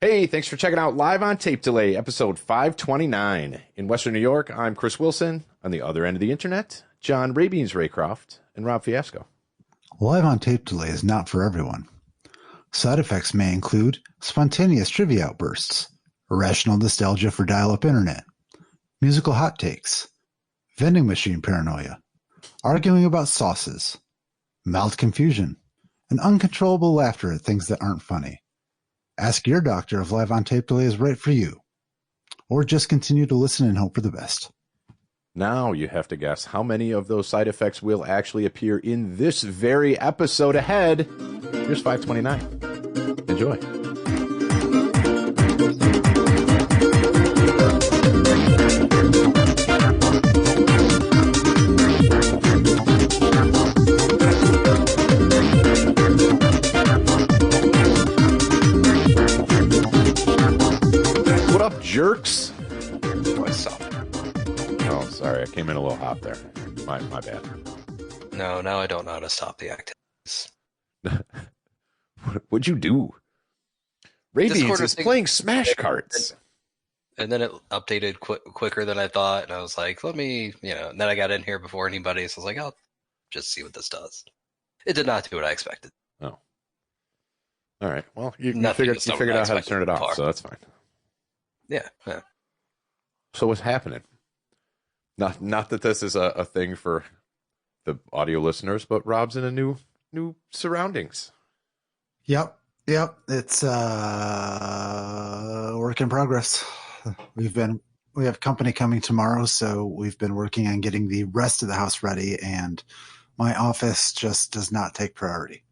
Hey, thanks for checking out Live on Tape Delay, episode 529. In Western New York, I'm Chris Wilson. On the other end of the internet, John Rabeens Raycroft and Rob Fiasco. Live on Tape Delay is not for everyone. Side effects may include spontaneous trivia outbursts, irrational nostalgia for dial-up internet, musical hot takes, vending machine paranoia, arguing about sauces, mild confusion, and uncontrollable laughter at things that aren't funny. Ask your doctor if Live on Tape Delay is right for you, or just continue to listen and hope for the best. Now you have to guess how many of those side effects will actually appear in this very episode ahead. Here's 529. Enjoy. What up, jerks? What's up? Oh, sorry, I came in a little hot there. My bad. No, now I don't know how to stop the activities. What'd you do? Rabies Discord is playing Smash Cards. And then it updated quicker than I thought, and I was like, let me, and then I got in here before anybody, so I was like, I'll just see what this does. It did not do what I expected. Oh. All right. Well, you Nothing figured out how to turn it off, so that's fine. Yeah. So what's happening? Not that this is a thing for the audio listeners, but Rob's in a new surroundings. Yep. It's work in progress. We have company coming tomorrow, so we've been working on getting the rest of the house ready, and my office just does not take priority.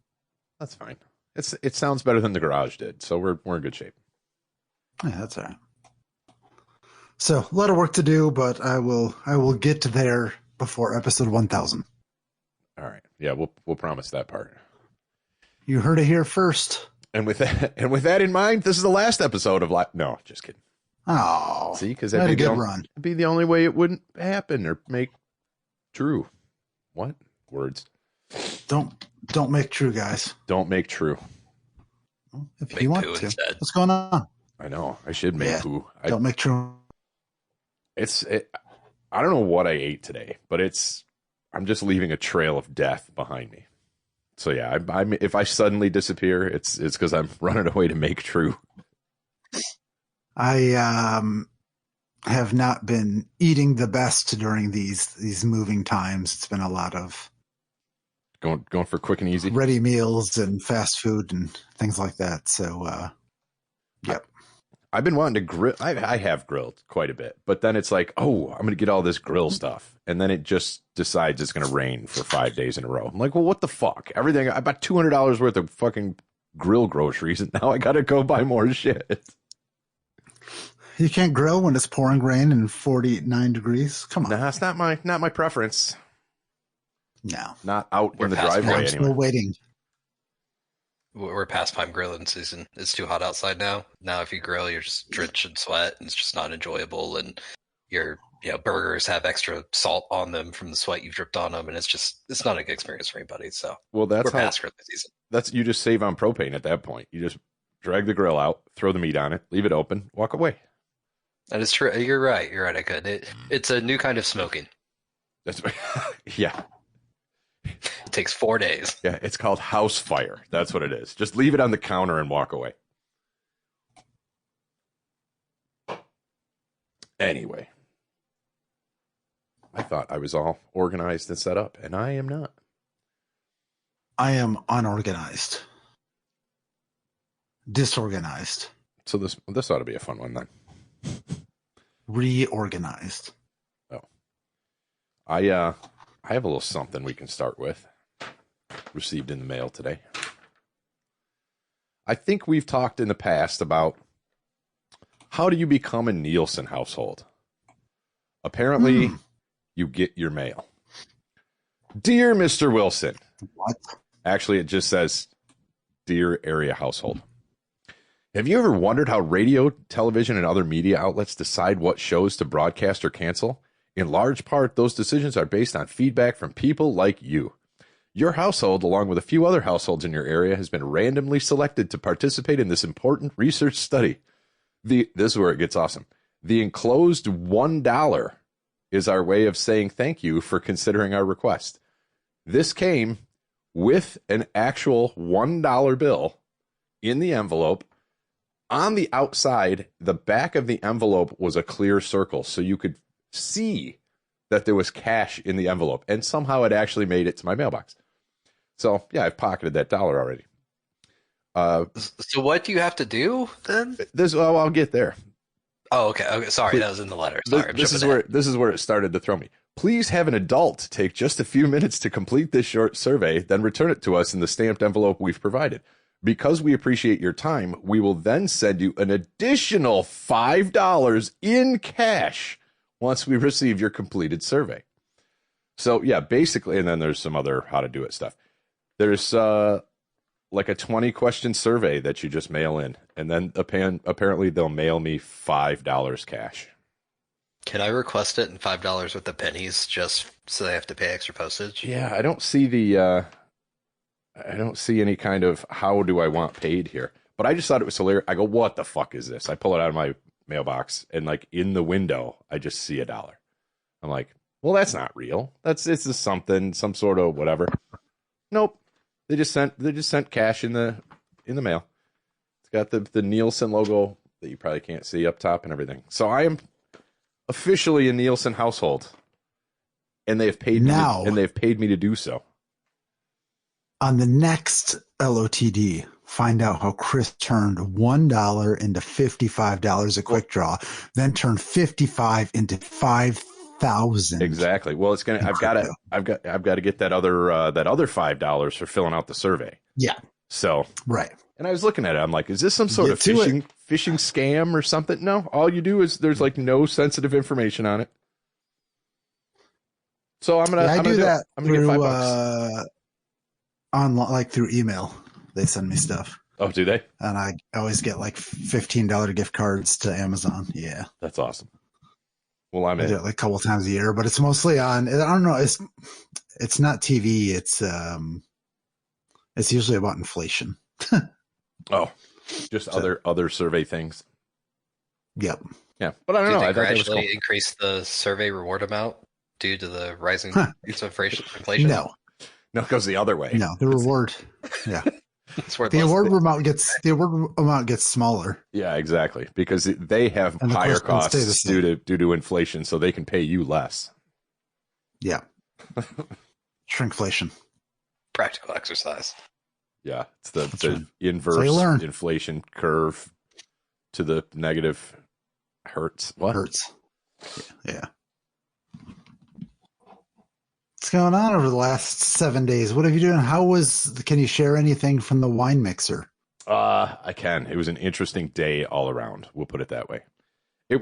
That's fine. It sounds better than the garage did, so we're in good shape. Yeah, that's all right. So a lot of work to do, but I will get to there before episode 1000. All right. Yeah, we'll promise that part. You heard it here first. And with that in mind, this is the last episode of No, just kidding. Oh, see, because that'd that'd be a good run. be the only way it wouldn't happen or make true. What words? Don't make true, guys. Don't make true. If Make you want poo to, instead. what's going on? I know. I should make poo. Don't make true. I don't know what I ate today, but I'm just leaving a trail of death behind me. So yeah, if I suddenly disappear, it's because I'm running away to make true. I have not been eating the best during these moving times. It's been a lot of going for quick and easy, ready meals and fast food and things like that. So, yep. I've been wanting to grill. I have grilled quite a bit, but then it's like, oh, I'm going to get all this grill stuff. And then it just decides it's going to rain for 5 days in a row. I'm like, well, what the fuck? Everything, I bought $200 worth of fucking grill groceries, and now I got to go buy more shit. You can't grill when it's pouring rain and 49 degrees. Come on. Nah, it's not my preference. No. Not out in the driveway I'm anyway. still waiting. We're past prime grilling season. It's too hot outside now. Now, if you grill, you're just drenched in sweat, and it's just not enjoyable. And your burgers have extra salt on them from the sweat you've dripped on them, and it's not a good experience for anybody. So, well, we're past grilling season. You just save on propane at that point. You just drag the grill out, throw the meat on it, leave it open, walk away. That is true. You're right. I could. It's a new kind of smoking. That's yeah. It takes 4 days. Yeah, it's called house fire. That's what it is. Just leave it on the counter and walk away. Anyway, I thought I was all organized and set up, and I am not. I am unorganized. Disorganized. So this ought to be a fun one then. Reorganized. Oh. I have a little something we can start with. Received in the mail today. I think we've talked in the past about how do you become a Nielsen household? Apparently, you get your mail. Dear Mr. Wilson. What? Actually, it just says, Dear Area Household. Have you ever wondered how radio, television, and other media outlets decide what shows to broadcast or cancel? In large part, those decisions are based on feedback from people like you. Your household, along with a few other households in your area, has been randomly selected to participate in this important research study. This is where it gets awesome. The enclosed $1 is our way of saying thank you for considering our request. This came with an actual $1 bill in the envelope. On the outside, the back of the envelope was a clear circle, so you could see that there was cash in the envelope, and somehow it actually made it to my mailbox. So, yeah, I've pocketed that dollar already. So what do you have to do then? I'll get there. Oh, okay. Okay, sorry, that was in the letter. Sorry, this is where it started to throw me. Please have an adult take just a few minutes to complete this short survey, then return it to us in the stamped envelope we've provided. Because we appreciate your time, we will then send you an additional $5 in cash once we receive your completed survey. So, yeah, basically, and then there's some other how to do it stuff. There's like a 20-question survey that you just mail in, and then apparently they'll mail me $5 cash. Can I request it in $5 with the pennies just so they have to pay extra postage? Yeah, I don't see I don't see any kind of how do I want paid here. But I just thought it was hilarious. I go, what the fuck is this? I pull it out of my mailbox, and like in the window, I just see $1. I'm like, well, that's not real. It's just some sort of whatever. Nope. They just sent cash in the mail. It's got the Nielsen logo that you probably can't see up top and everything. So I am officially a Nielsen household, and they have paid me to do so. On the next LOTD, find out how Chris turned $1 into $55 a quick draw, then turned 55 into 5,000. Exactly. Well, it's gonna. I've got to get that other $5 for filling out the survey. Yeah. So right. And I was looking at it. I'm like, is this some sort of phishing scam or something? No. All you do is there's like no sensitive information on it. So I'm gonna do that. I'm gonna get $5. Online, like through email, they send me stuff. Oh, do they? And I always get like $15 gift cards to Amazon. Yeah, that's awesome. Well, I do it like a couple times a year, but it's mostly on. I don't know. It's not TV. It's usually about inflation. Oh, just other survey things. Yep. Yeah, but I don't know. They I gradually increase the survey reward amount due to the rising inflation. No. No, it goes the other way. No, the reward. Yeah. The award amount gets smaller. Yeah, exactly. Because they have higher costs due to inflation, so they can pay you less. Yeah. Shrinkflation. Practical exercise. Yeah. It's the inverse inflation curve to the negative hurts. What? Hurts. Yeah. What's going on over the last 7 days? What have you done? Can you share anything from the wine mixer? I can. It was an interesting day all around. We'll put it that way. I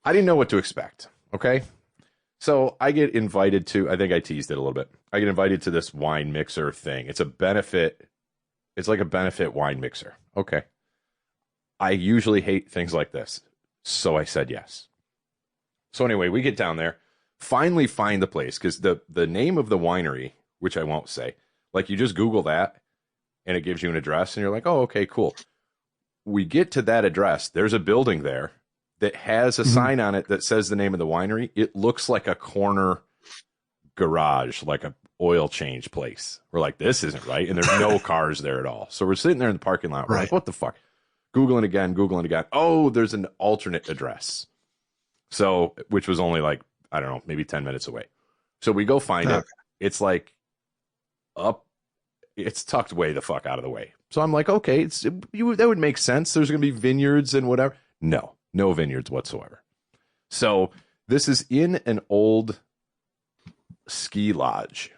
didn't know what to expect. Okay. So I get invited to, I think I teased it a little bit. I get invited to this wine mixer thing. It's a benefit. It's like a benefit wine mixer. Okay. I usually hate things like this. So I said yes. So anyway, we get down there. Finally find the place, because the name of the winery, which I won't say, like you just Google that and it gives you an address and you're like, oh, okay, cool. We get to that address. There's a building there that has a sign on it that says the name of the winery. It looks like a corner garage, like a oil change place. We're like, this isn't right. And there's no cars there at all. So we're sitting there in the parking lot. We're like, what the fuck? Googling again. Oh, there's an alternate address. So, which was only like, I don't know, maybe 10 minutes away. So we go find it. It's like it's tucked way the fuck out of the way. So I'm like, okay, that would make sense. There's going to be vineyards and whatever. No vineyards whatsoever. So this is in an old ski lodge,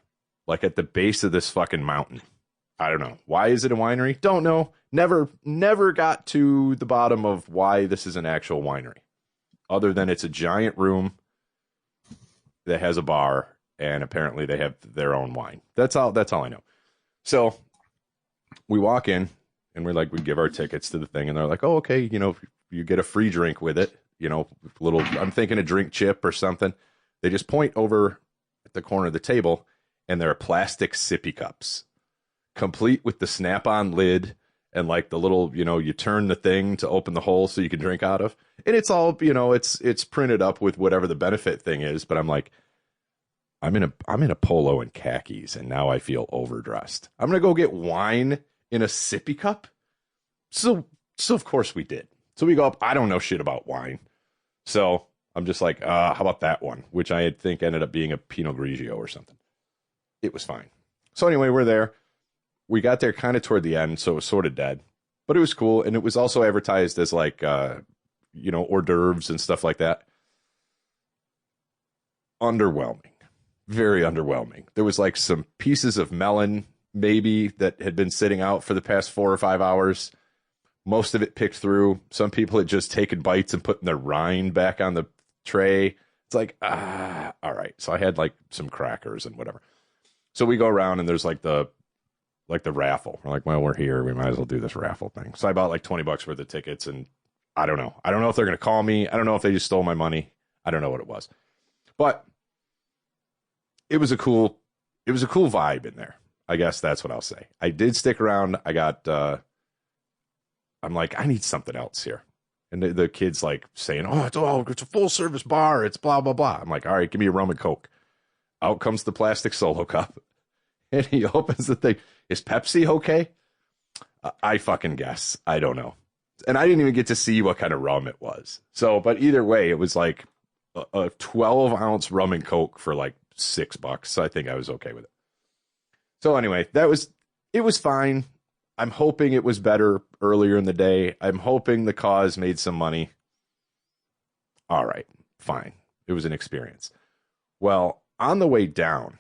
like at the base of this fucking mountain. I don't know. Why is it a winery? Don't know. Never got to the bottom of why this is an actual winery, other than it's a giant room that has a bar, and apparently they have their own wine. That's all I know. So we walk in and we give our tickets to the thing, and they're like, oh, okay, you get a free drink with it, I'm thinking a drink chip or something. They just point over at the corner of the table, and they're plastic sippy cups, complete with the snap-on lid and like the little, you turn the thing to open the hole so you can drink out of. And it's all, it's printed up with whatever the benefit thing is. But I'm like, I'm in a polo and khakis, and now I feel overdressed. I'm gonna go get wine in a sippy cup. So of course we did. So we go up. I don't know shit about wine, so I'm just like, how about that one, which I think ended up being a Pinot Grigio or something. It was fine. So anyway, we're there. We got there kind of toward the end, so it was sort of dead, but it was cool, and it was also advertised as like, hors d'oeuvres and stuff like that. Underwhelming. Very underwhelming. There was like some pieces of melon maybe that had been sitting out for the past 4 or 5 hours. Most of it picked through. Some people had just taken bites and putting their rind back on the tray. It's like, all right. So I had like some crackers and whatever. So we go around and there's like the raffle. We're like, well, we're here. We might as well do this raffle thing. So I bought like $20 worth of tickets, and I don't know. I don't know if they're going to call me. I don't know if they just stole my money. I don't know what it was, but it was a cool vibe in there. I guess that's what I'll say. I did stick around. I got, I'm like, I need something else here. And the kid's like saying, it's a full service bar. It's blah, blah, blah. I'm like, all right, give me a rum and Coke. Out comes the plastic Solo cup. And he opens the thing. Is Pepsi okay? I fucking guess. I don't know. And I didn't even get to see what kind of rum it was. So, but either way, it was like a 12-ounce rum and Coke for like $6. So I think I was okay with it. So anyway, it was fine. I'm hoping it was better earlier in the day. I'm hoping the cause made some money. All right, fine. It was an experience. Well, on the way down,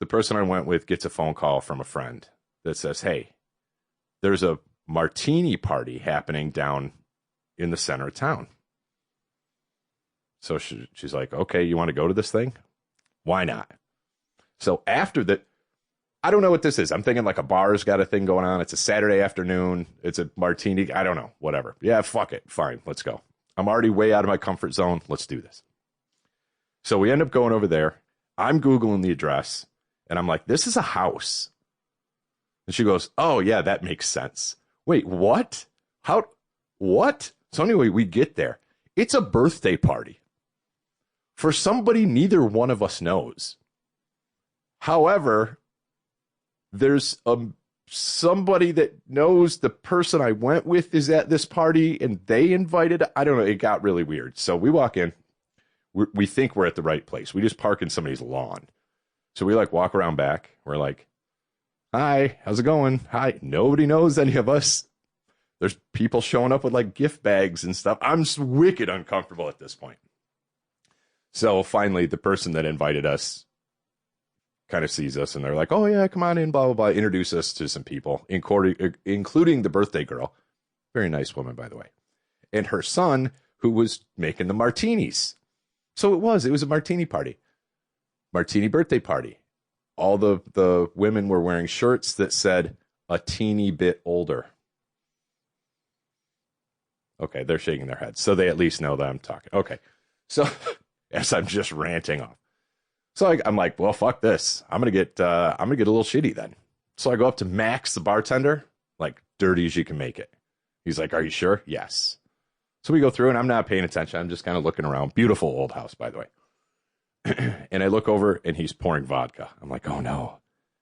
the person I went with gets a phone call from a friend that says, hey, there's a martini party happening down in the center of town. So she's like, okay, you want to go to this thing? Why not? So after that, I don't know what this is. I'm thinking like a bar's got a thing going on. It's a Saturday afternoon. It's a martini. I don't know. Whatever. Yeah, fuck it. Fine. Let's go. I'm already way out of my comfort zone. Let's do this. So we end up going over there. I'm Googling the address, and I'm like, this is a house. And she goes, oh, yeah, that makes sense. Wait, what? How? What? So anyway, we get there. It's a birthday party for somebody neither one of us knows. However, there's somebody that knows the person I went with is at this party, and they invited. I don't know. It got really weird. So we walk in. We think we're at the right place. We just park in somebody's lawn. So we like walk around back. We're like, hi, how's it going? Hi. Nobody knows any of us. There's people showing up with like gift bags and stuff. I'm wicked uncomfortable at this point. So finally, the person that invited us kind of sees us, and they're like, oh yeah, come on in, blah, blah, blah. Introduce us to some people, including the birthday girl. Very nice woman, by the way. And her son, who was making the martinis. So it was a martini party. Martini birthday party. All the women were wearing shirts that said a teeny bit older. Okay, they're shaking their heads. So they at least know that I'm talking. Okay. So as I'm just ranting off. So I'm like, well, fuck this. I'm gonna get a little shitty then. So I go up to Max, the bartender, like dirty as you can make it. He's like, are you sure? Yes. So we go through, and I'm not paying attention. I'm just kind of looking around. Beautiful old house, by the way. And I look over, and he's pouring vodka. I'm like, oh no,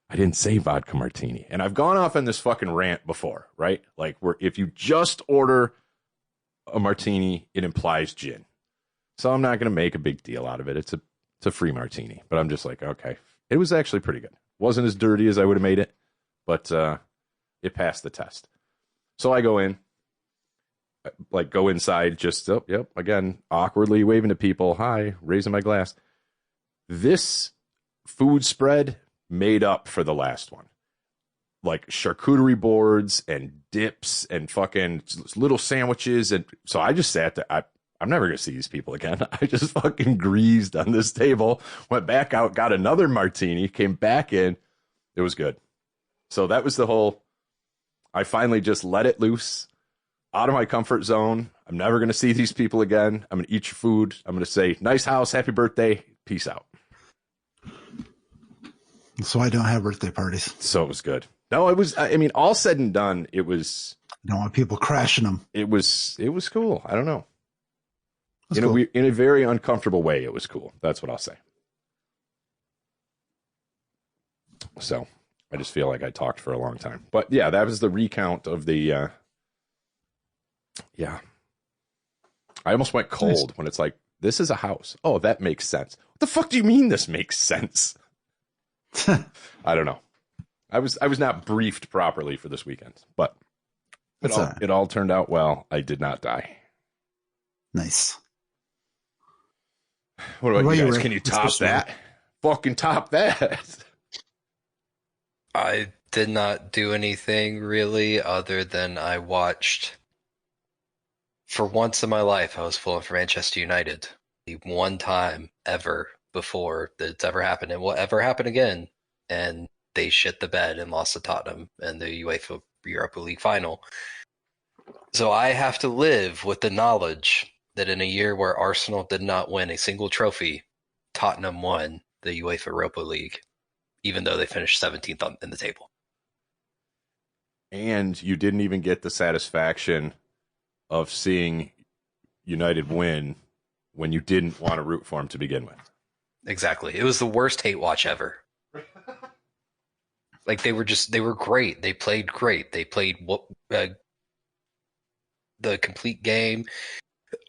I didn't say vodka martini. And I've gone off on this fucking rant before, right? Like, if you just order a martini, it implies gin. So I'm not gonna make a big deal out of it. It's a free martini, but I'm just like, okay. It was actually pretty good. Wasn't as dirty as I would have made it, but it passed the test. So I go in, like go inside, just, again, awkwardly waving to people. Hi, raising my glass. This food spread made up for the last one. Like charcuterie boards and dips and fucking little sandwiches. And so I just sat there. I'm never going to see these people again. I just fucking greased on this table, went back out, got another martini, came back in. It was good. So that was the whole, I finally just let it loose, out of my comfort zone. I'm never going to see these people again. I'm going to eat your food. I'm going to say, nice house, happy birthday, peace out. So I don't have birthday parties. So it was good. No, it was. I mean, all said and done, it was. I don't want people crashing them. It was cool. I don't know. That's cool. In a very uncomfortable way, it was cool. That's what I'll say. So I just feel like I talked for a long time. But yeah, that was the recount of the. Yeah. I almost went cold when it's like, this is a house. Oh, that makes sense. What the fuck do you mean this makes sense? I don't know. I was not briefed properly for this weekend, but it all turned out well. I did not die. Nice. What about you guys? Can you top that? Fucking top that. I did not do anything really other than I watched. For once in my life, I was pulling for Manchester United. The one time ever before that it's ever happened and will ever happen again. And they shit the bed and lost to Tottenham in the UEFA Europa League final. So I have to live with the knowledge that in a year where Arsenal did not win a single trophy, Tottenham won the UEFA Europa League, even though they finished 17th in the table. And you didn't even get the satisfaction of seeing United win when you didn't want to root for them to begin with. Exactly. It was the worst hate watch ever. Like they were great. They played great. They played the complete game.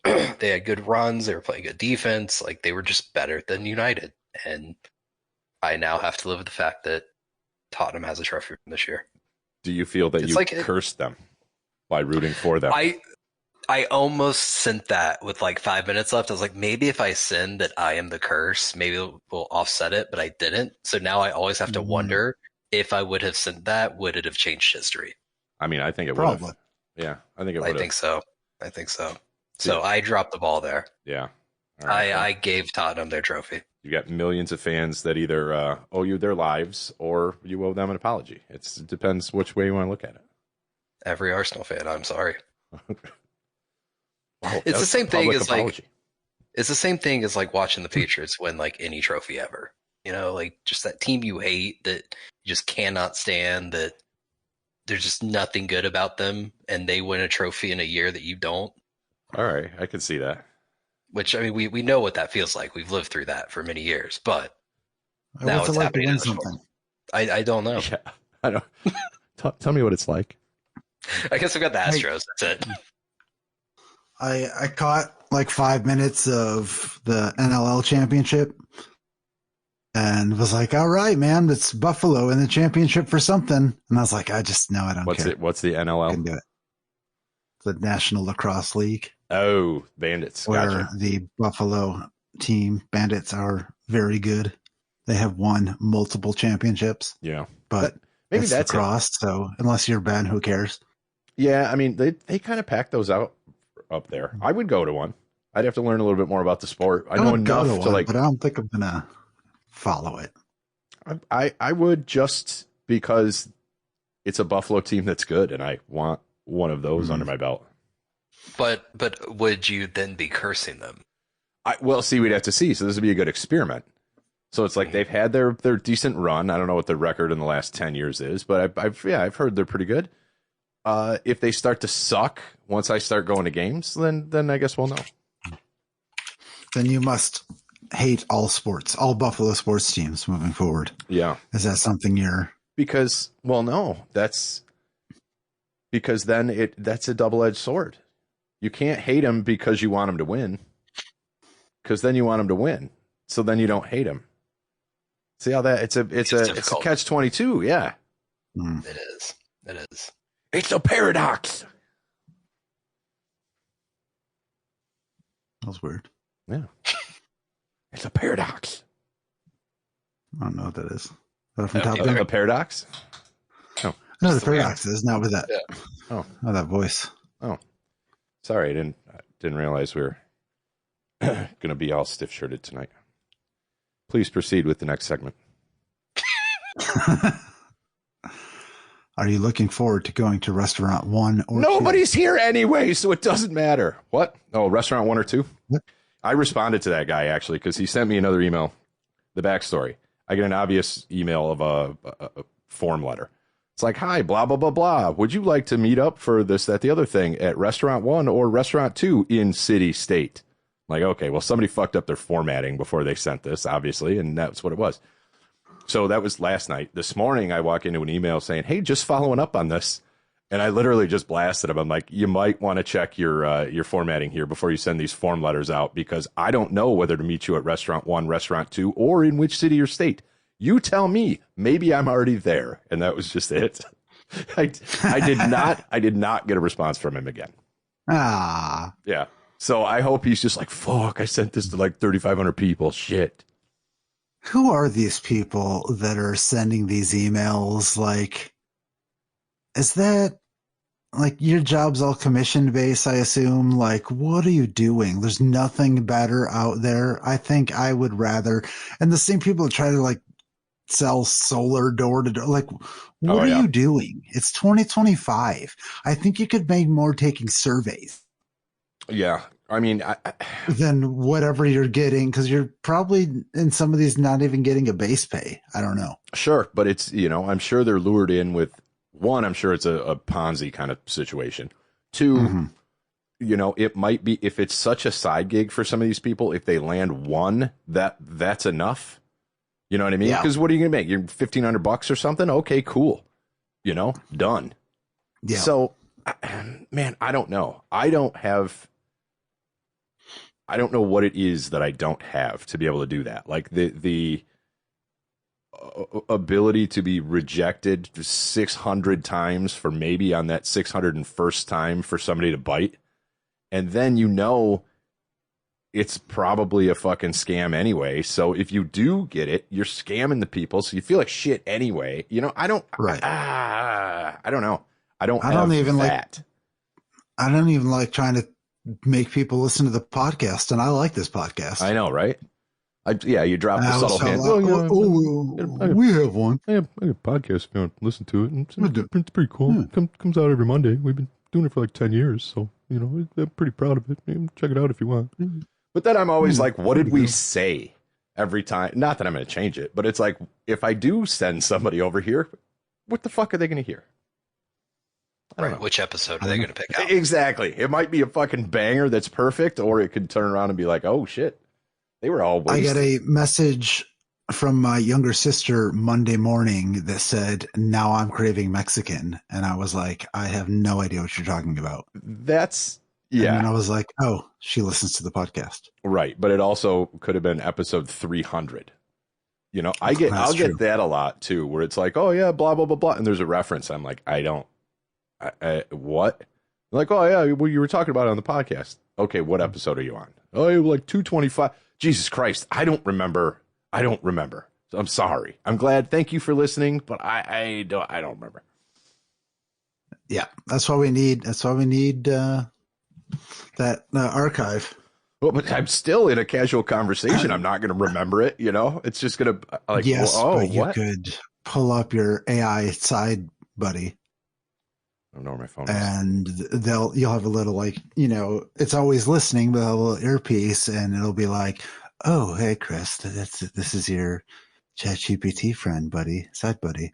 They had good runs. They were playing good defense. Like they were just better than United. And I now have to live with the fact that Tottenham has a trophy from this year. Do you feel that cursed them by rooting for them? I almost sent that with like 5 minutes left. I was like, maybe if I send that I am the curse, maybe it will offset it, but I didn't. So now I always have to wonder if I would have sent that, would it have changed history? I mean, I think it would have. Yeah, I think it would have. I think so. So I dropped the ball there. Yeah. Right, I gave Tottenham their trophy. You got millions of fans that either owe you their lives or you owe them an apology. It depends which way you want to look at it. Every Arsenal fan, I'm sorry. Wow, it's the same thing as apology. It's the same thing as like watching the Patriots win like any trophy ever. You know, like just that team you hate that you just cannot stand, that there's just nothing good about them, and they win a trophy in a year that you don't. All right, I can see that. Which, I mean, we know what that feels like. We've lived through that for many years, but now what's it's it like happening to in win the sport. something? I don't know. Yeah, I don't. Tell me what it's like. I guess I've got the Astros. That's it. I caught like 5 minutes of the NLL championship and was like, all right, man, it's Buffalo in the championship for something. And I was like, I don't care. What's the I NLL? can do it. The National Lacrosse League. Oh, Bandits. Where Gotcha. the Buffalo team, Bandits, are very good. They have won multiple championships. Yeah. But maybe it's that's lacrosse, so unless you're Ben, who cares? Yeah, I mean, they kind of pack those out up there. I would go to one. I'd have to learn a little bit more about the sport. I know enough to like, but I don't think I'm gonna follow it. I would, just because it's a Buffalo team that's good, and I want one of those under my belt. But would you then be cursing them? Well, see, we'd have to see. So this would be a good experiment. So it's like they've had their decent run. I don't know what the record in the last 10 years is, but I've heard they're pretty good. If they start to suck once I start going to games, then I guess we'll know. Then you must hate all sports, all Buffalo sports teams moving forward. Yeah. Is that something you're... Because, well, no, that's a double-edged sword. You can't hate them because you want them to win, because then you want them to win. So then you don't hate them. See how that it's a catch-22. Yeah. It is. It's a paradox. That was weird. Yeah. It's a paradox. I don't know what that is. Is that from Top A Gun? paradox? Oh. No, the paradox is not with that. Yeah. Oh, that voice. Oh. Sorry, I didn't realize we were going to be all stiff-shirted tonight. Please proceed with the next segment. Are you looking forward to going to restaurant 1 or 2? Nobody's here anyway, so it doesn't matter. What? Oh, restaurant 1 or 2? What? I responded to that guy, actually, because he sent me another email. The backstory. I get an obvious email of a form letter. It's like, hi, blah, blah, blah, blah. Would you like to meet up for this, that, the other thing at restaurant 1 or restaurant 2 in city, state? I'm like, okay, well, somebody fucked up their formatting before they sent this, obviously, and that's what it was. So that was last night. This morning, I walk into an email saying, hey, just following up on this. And I literally just blasted him. I'm like, you might want to check your formatting here before you send these form letters out, because I don't know whether to meet you at restaurant 1, restaurant 2, or in which city or state. You tell me. Maybe I'm already there. And that was just it. I did not get a response from him again. Ah. Yeah. So I hope he's just like, fuck, I sent this to like 3,500 people. Shit. Who are these people that are sending these emails? Like, is that like your job's all commission based, I assume? Like, what are you doing? There's nothing better out there. I think I would rather, and the same people that try to like sell solar door to door. Like, what are you doing? It's 2025. I think you could make more taking surveys. Yeah. I mean, than whatever you're getting, because you're probably in some of these not even getting a base pay. I don't know. Sure. But it's, I'm sure they're lured in with, one, I'm sure it's a Ponzi kind of situation. Two, it might be, if it's such a side gig for some of these people, if they land one, that's enough. You know what I mean? Because what are you going to make? You're $1,500 or something? Okay, cool. Done. Yeah. So, man, I don't know. I don't know what it is that I don't have to be able to do that. Like the ability to be rejected 600 times for maybe on that 601st time for somebody to bite. And then it's probably a fucking scam anyway. So if you do get it, you're scamming the people. So you feel like shit anyway. I don't know. I don't even like trying to make people listen to the podcast. And I like this podcast. I know, right? You drop the subtle hint. We have one. I have a podcast if you want to listen to it. It's pretty cool. Yeah. Comes out every Monday. We've been doing it for like 10 years. So, I'm pretty proud of it. Check it out if you want. But then I'm always like, what did we say every time? Not that I'm going to change it, but it's like, if I do send somebody over here, what the fuck are they going to hear? Right. Which episode are they going to pick out? Exactly. It might be a fucking banger that's perfect, or it could turn around and be like, oh, shit. They were all wasted. I got a message from my younger sister Monday morning that said, now I'm craving Mexican. And I was like, I have no idea what you're talking about. Yeah. And I was like, oh, she listens to the podcast. Right. But it also could have been episode 300. I'll get that a lot too, where it's like, oh yeah, blah, blah, blah, blah. And there's a reference. I'm like, what? Like, oh yeah, well, you were talking about it on the podcast. Okay. What episode are you on? Oh, like 225. Jesus Christ. I don't remember. So I'm sorry. I'm glad. Thank you for listening, but I don't remember. Yeah. That's why we need that archive. Well, but I'm still in a casual conversation. I'm not going to remember it. It's just going to like, yes, but you what? could pull up your AI side buddy. I don't know where my phone is. And you'll have a little like, it's always listening, but a little earpiece, and it'll be like, oh, hey, Chris, this is your ChatGPT friend, side buddy.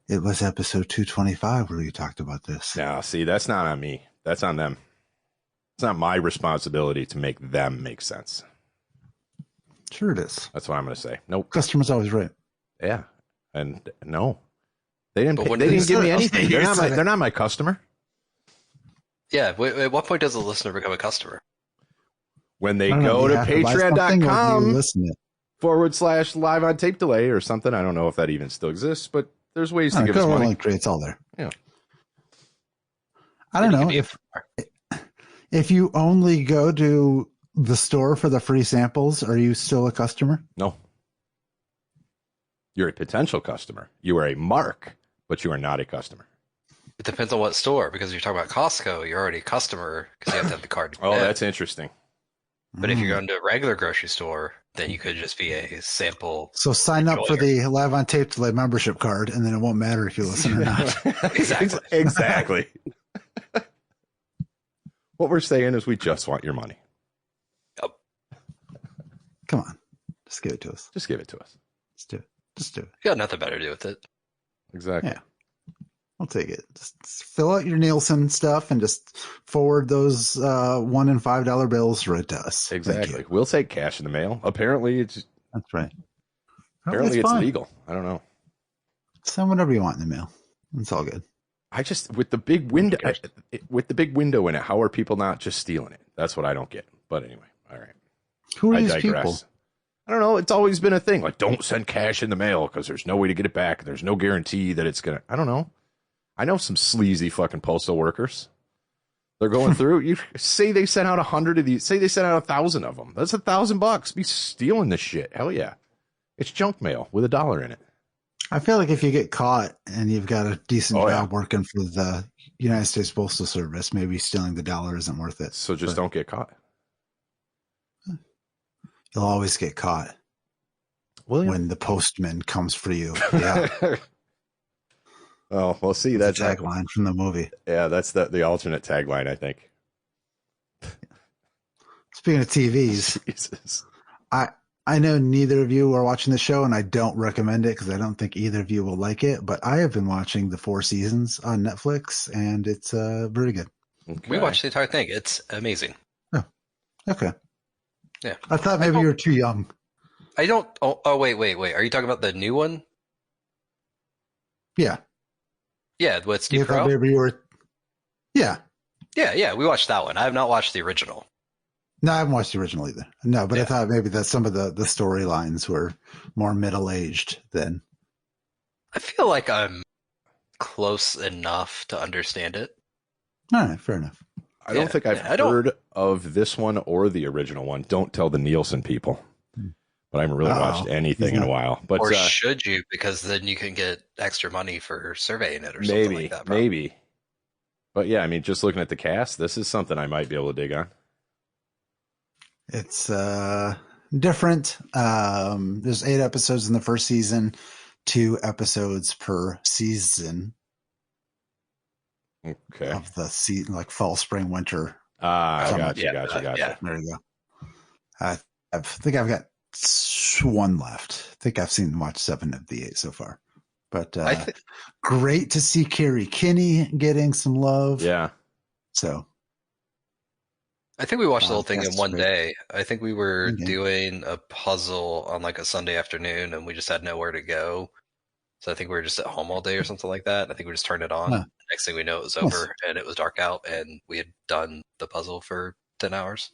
It was episode 225 where you talked about this. No, see, that's not on me. That's on them. It's not my responsibility to make them make sense. Sure it is. That's what I'm going to say. Nope. Customer's always right. Yeah. And no. They didn't give me anything. They're not my customer. Yeah. At what point does a listener become a customer? When they go to patreon.com/live on tape delay or something. I don't know if that even still exists, but there's ways to give us money. It's all there. Yeah. I don't know if you only go to the store for the free samples, are you still a customer? No. You're a potential customer. You are a mark, but you are not a customer. It depends on what store, because if you're talking about Costco, you're already a customer because you have to have the card. Oh, that's interesting. But if you're going to a regular grocery store, then you could just be a sample. So sign up for the Live on Tape Delay membership card, and then it won't matter if you listen or not. Exactly. What we're saying is we just want your money. Yep. Come on. Just give it to us. Just give it to us. Let's do it. Just do it. You got nothing better to do with it. Exactly. Yeah. I'll take it. Just fill out your Nielsen stuff and just forward those $1 and $5 bills right to us. Exactly. We'll take cash in the mail. Apparently, it's right. Apparently, it's fine. legal. I don't know. Send whatever you want in the mail. It's all good. I just with the big window in it. How are people not just stealing it? That's what I don't get. But anyway, all right. Who are I these digress. people? I don't know. It's always been a thing. Like, don't send cash in the mail because there's no way to get it back. There's no guarantee that it's gonna. I don't know. I know some sleazy fucking postal workers. They're going through. You say they sent out 100 of these. Say they sent out 1,000 of them. That's $1,000. Be stealing this shit. Hell yeah. It's junk mail with $1 in it. I feel like if you get caught and you've got a decent job working for the United States Postal Service, maybe stealing the dollar isn't worth it. So just don't get caught. You'll always get caught when the postman comes for you. Yeah. Oh, we'll see. That's the tagline from the movie. Yeah, that's the alternate tagline, I think. Speaking of TVs, Jesus. I know neither of you are watching the show, and I don't recommend it because I don't think either of you will like it. But I have been watching the 4 seasons on Netflix, and it's very good. Okay. We watched the entire thing. It's amazing. Oh, okay. Yeah. I thought maybe you were too young. I don't. Oh, wait. Are you talking about the new one? Yeah. Yeah, with Steve You thought Carell? maybe you were. Yeah. Yeah. We watched that one. I have not watched the original. No, I haven't watched the original either. No, but I thought maybe that some of the storylines were more middle-aged than. I feel like I'm close enough to understand it. All right, fair enough. I don't think I've heard of this one or the original one. Don't tell the Nielsen people. But I haven't really watched anything in a while. But or should you? Because then you can get extra money for surveying it or something like that. Maybe. But yeah, I mean, just looking at the cast, this is something I might be able to dig on. It's different. There's 8 episodes in the first season, 2 episodes per season. Okay. Of the season, like fall, spring, winter. Gotcha. Yeah. There you go. I think I've got 1 left. I think I've watched 7 of the 8 so far. But great to see Carrie Kinney getting some love. Yeah. So. I think we watched the whole thing in one day. I think we were doing a puzzle on like a Sunday afternoon and we just had nowhere to go. So I think we were just at home all day or something like that. I think we just turned it on. Huh. Next thing we know, it was over and it was dark out and we had done the puzzle for 10 hours.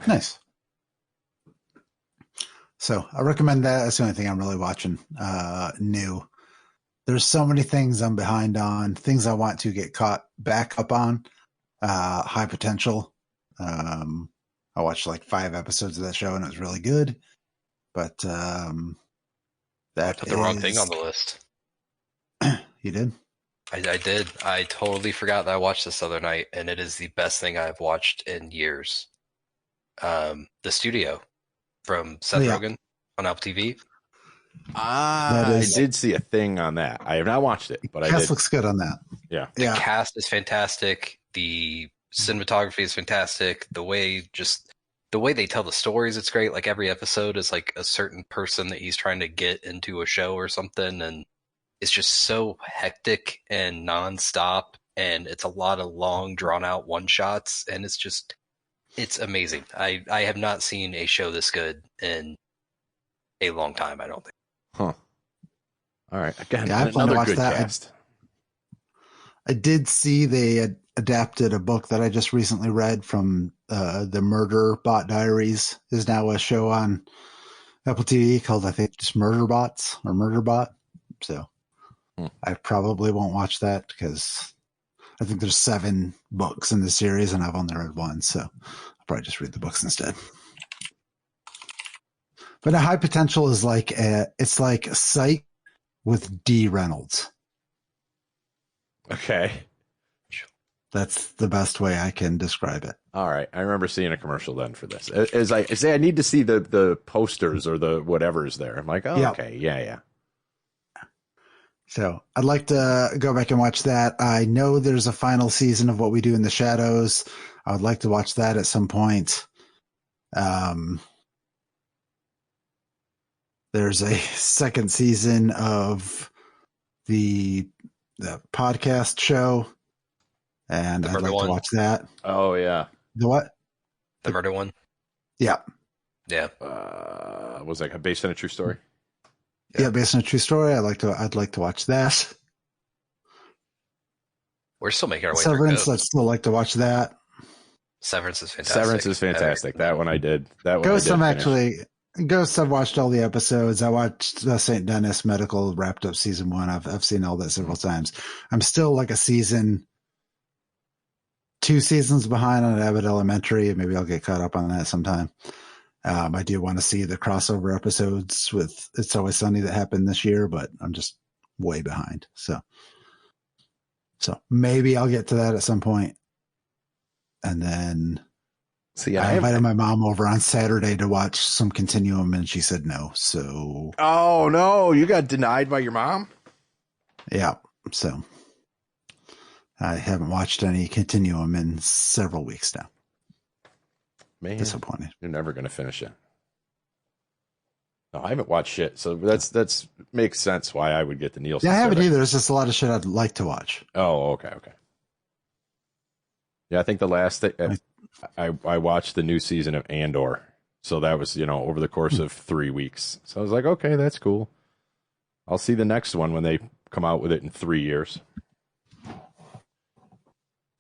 Nice. So I recommend that. That's the only thing I'm really watching new. There's so many things I'm behind on, things I want to get caught back up on. High Potential. I watched like 5 episodes of that show and it was really good. But put the wrong thing on the list. You did? I did. I totally forgot that I watched this other night, and it is the best thing I've watched in years. The Studio from Seth Rogen on Apple TV. I did see a thing on that. I have not watched it, but I did. Cast looks good on that. Yeah. The cast is fantastic. The cinematography is fantastic. The way they tell the stories, it's great. Like every episode is like a certain person that he's trying to get into a show or something, and it's just so hectic and nonstop, and it's a lot of long, drawn out one shots, and it's amazing. I have not seen a show this good in a long time, I don't think. Huh. All right. Again, I plan to watch good that. cast. I did see they adapted a book that I just recently read from the Murder Bot Diaries. Is now a show on Apple TV called, I think, just Murder Bots or Murder Bot. So I probably won't watch that because I think there's 7 books in the series and I've only read 1. So I'll probably just read the books instead. But a High Potential is it's like Psych with D. Reynolds. Okay. That's the best way I can describe it. All right. I remember seeing a commercial then for this. As I say, I need to see the posters or the whatever's there. I'm like, oh, okay. Yeah. So I'd like to go back and watch that. I know there's a final season of What We Do in the Shadows. I would like to watch that at some point. There's a second season of the podcast show, and The I'd murder like to one? watch that. Oh yeah. The what? The murder one? Yeah. Yeah. Was that based on a true story? Yeah, based on a true story. I'd like to watch that. We're still making our way through Severance, Ghost. I'd still like to watch that. Severance is fantastic. Severance is fantastic. That one I did. That one Ghost, I did finish. Ghost, I've watched all the episodes. I watched St. Denis Medical wrapped up season 1. I've seen all that several times. I'm still like a season, 2 seasons behind on Abbott Elementary. Maybe I'll get caught up on that sometime. I do want to see the crossover episodes with It's Always Sunny that happened this year, but I'm just way behind. So maybe I'll get to that at some point. And then See, I invited my mom over on Saturday to watch some Continuum, and she said no. So, oh no, you got denied by your mom? yeah. So I haven't watched any Continuum in several weeks now. Man, disappointed. You're never gonna finish it. No, I haven't watched shit, so that's makes sense why I would get the Nielsen. Yeah, I haven't either. There's just a lot of shit I'd like to watch. Oh, okay. Yeah, I think the last thing I watched the new season of Andor, so that was over the course of 3 weeks. So I was like, okay, that's cool. I'll see the next one when they come out with it in 3 years.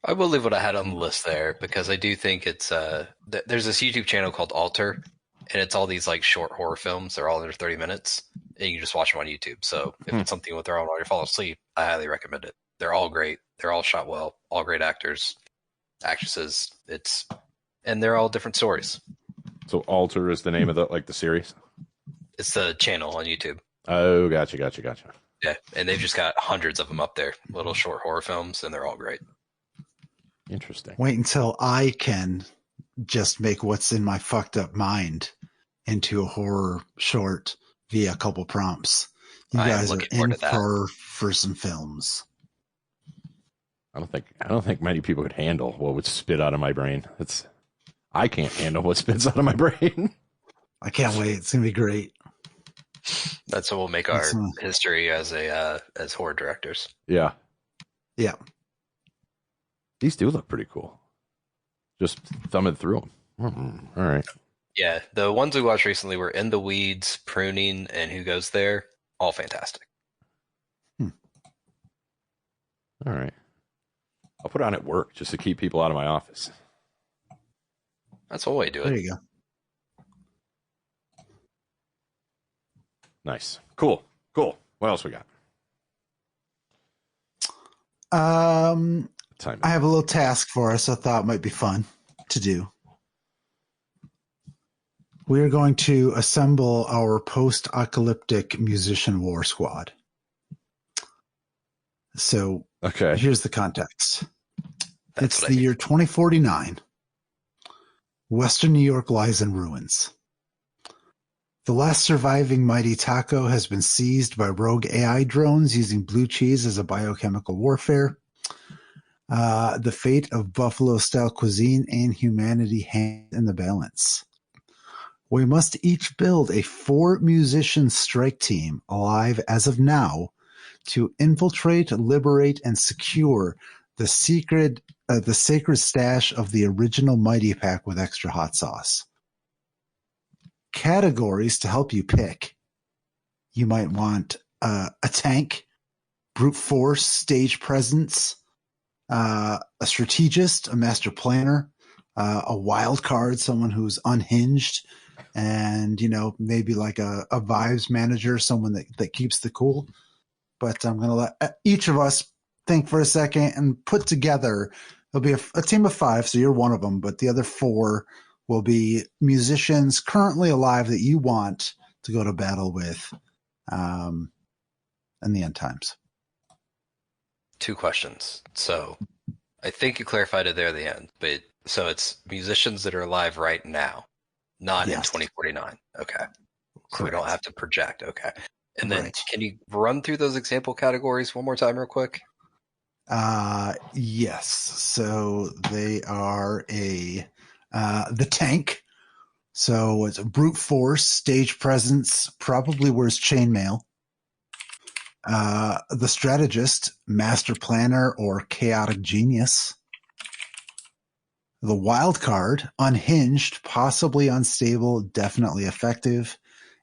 I will leave what I had on the list there because I do think it's there's this YouTube channel called Alter, and it's all these like short horror films. They're all under 30 minutes, and you can just watch them on YouTube. So if it's something with their own while you fall asleep, I highly recommend it. They're all great. They're all shot well. All great actors, actresses. And they're all different stories. So Alter is the name of the series? It's the channel on YouTube. Oh, gotcha. Yeah, and they've just got hundreds of them up there, little short horror films, and they're all great. Interesting. Wait until I can just make what's in my fucked up mind into a horror short via a couple prompts. You guys are in for some films. I don't think many people could handle what would spit out of my brain. I can't handle what spits out of my brain. I can't wait. It's gonna be great. That's what will make our history as horror directors. Yeah. Yeah. These do look pretty cool. Just thumbing through them. All right. Yeah, the ones we watched recently were In the Weeds, Pruning, and Who Goes There. All fantastic. All right. I'll put it on at work just to keep people out of my office. That's one way to do it. There you go. Nice. Cool. What else we got? I have a little task for us I thought might be fun to do. We are going to assemble our post-apocalyptic musician war squad. So here's the context. It's the year 2049. Western New York lies in ruins. The last surviving mighty taco has been seized by rogue AI drones using blue cheese as a biochemical warfare. The fate of buffalo-style cuisine and humanity hang in the balance. We must each build a 4-musician strike team alive as of now to infiltrate, liberate, and secure the sacred stash of the original Mighty Pack with extra hot sauce. Categories to help you pick. You might want a tank, brute force, stage presence, a strategist, a master planner, a wild card, someone who's unhinged, and maybe like a vibes manager, someone that keeps the cool. But I'm going to let each of us think for a second and put together. There'll be a team of 5, so you're one of them, but the other 4 will be musicians currently alive that you want to go to battle with in the end times. 2 questions. So I think you clarified it there at the end, but so it's musicians that are alive right now, not in 2049. Okay. So we don't have to project. Okay. And then can you run through those example categories one more time real quick? Yes. So they are the tank. So it's a brute force, stage presence, probably wears chainmail. The strategist, master planner, or chaotic genius. The wild card, unhinged, possibly unstable, definitely effective.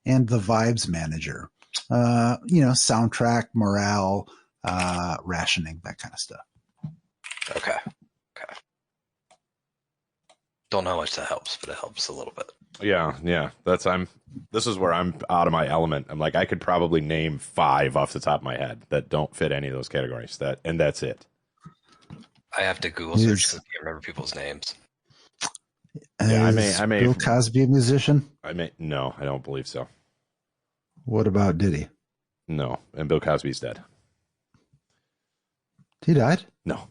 And the vibes manager, soundtrack, morale, rationing, that kind of stuff. Okay. Don't know how much that helps, but it helps a little bit. Yeah. This is where I'm out of my element. I'm like, I could probably name 5 off the top of my head that don't fit any of those categories. That's it. I have to Google search because I can't remember people's names. Yeah, I may. Bill Cosby a musician? No, I don't believe so. What about Diddy? No, and Bill Cosby's dead. He died? No.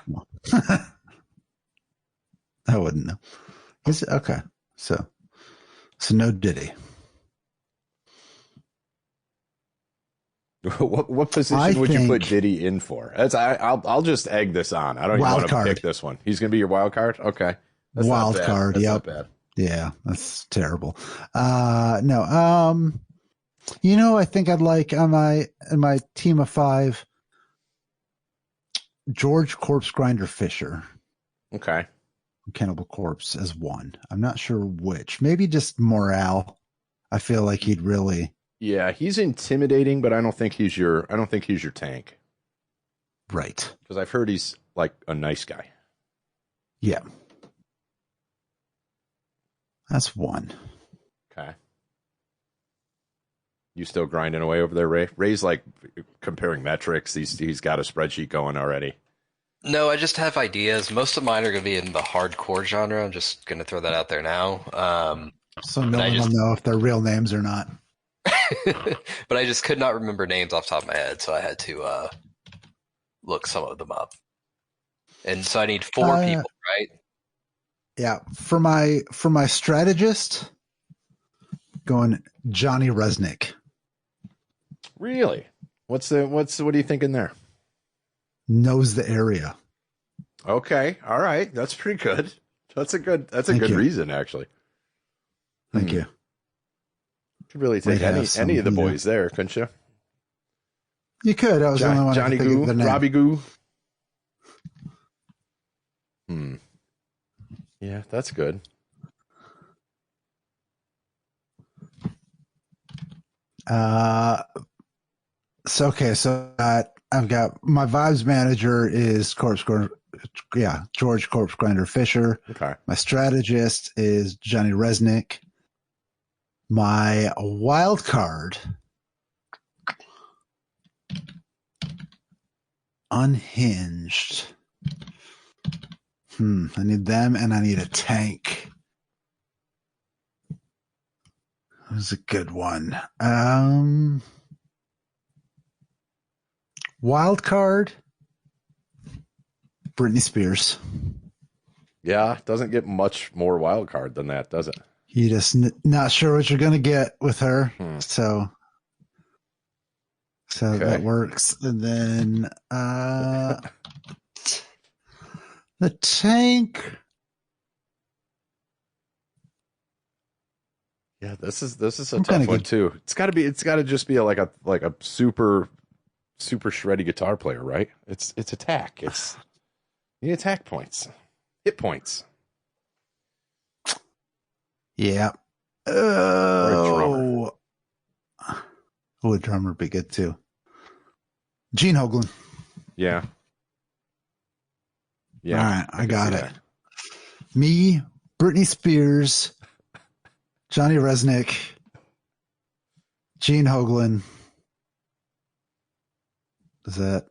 No. I wouldn't know. Okay. So no Diddy. What position would you put Diddy in for? I'll just egg this on. I don't even want to pick this one. He's going to be your wild card? Okay. That's wild card, that's not bad. Yeah, that's terrible. No. I think I'd like in my team of 5, George Corpse Grinder Fisher. Okay. Cannibal Corpse as 1. I'm not sure which. Maybe just morale. I feel like he'd really. Yeah, he's intimidating, but I don't think he's your tank. Right. Because I've heard he's like a nice guy. Yeah. That's 1. Okay. You still grinding away over there, Ray? Ray's like comparing metrics. He's got a spreadsheet going already. No, I just have ideas. Most of mine are going to be in the hardcore genre. I'm just going to throw that out there now. So no one will know if they're real names or not. But I just could not remember names off the top of my head, so I had to look some of them up. And so I need 4 people, right? Yeah. For my strategist, going Johnny Resnick. Really? What are you thinking there? Knows the area. Okay. All right. That's pretty good. That's a good reason, actually. Thank you. Could really take any of the boys there, couldn't you? You could. I was the only one. Johnny Goo, Robbie Goo. Yeah, that's good. So I've got my vibes manager is George Corpse Grinder Fisher. Okay. My strategist is Johnny Resnick. My wild card, unhinged. I need them, and I need a tank. That was a good one. Wild card, Britney Spears. Yeah, doesn't get much more wild card than that, does it? You just not sure what you're going to get with her. So okay. That works. And then the tank. Yeah, this is a tough one too. It's got to just be like a super shreddy guitar player, right? It's attack. You need attack points. Hit points. Yeah. A drummer would be good too. Gene Hoglan. Yeah. All right, I got it. Me, Britney Spears, Johnny Resnick, Gene Hoglan. Did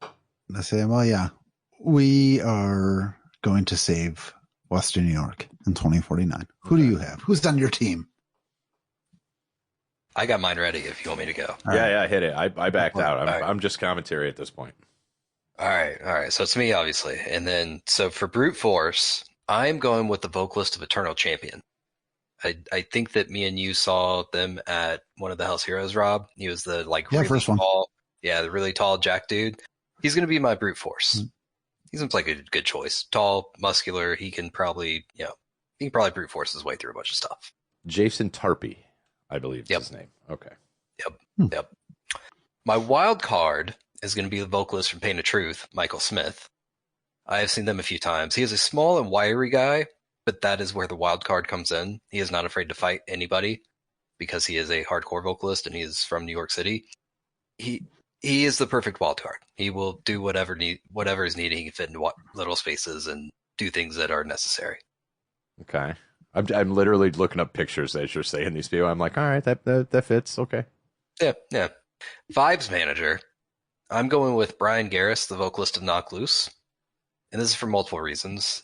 I say them all? Yeah. We are going to save Western New York in 2049. Who do you have? Who's on your team? I got mine ready if you want me to go. Yeah, hit it. I backed out. I'm just commentary at this point. All right. So it's me, obviously. And then, so for brute force, I'm going with the vocalist of Eternal Champion. I think that me and you saw them at one of the House Heroes, Rob. He was the really first tall, the really tall Jack dude. He's going to be my brute force. He seems like a good choice. Tall, muscular. He can probably, he can probably brute force his way through a bunch of stuff. Jason Tarpey, I believe is Yep. his name. Okay. Yep. My wild card is going to be the vocalist from Pain of Truth, Michael Smith. I have seen them a few times. He is a small and wiry guy, but that is where the wild card comes in. He is not afraid to fight anybody because he is a hardcore vocalist and he is from New York City. He is the perfect wild card. He will do whatever is needed. He can fit into little spaces and do things that are necessary. Okay. I'm literally looking up pictures as you're saying these people. I'm like, all right, that fits. Okay. Yeah. Vibes manager. I'm going with Brian Garris, the vocalist of Knock Loose. And this is for multiple reasons.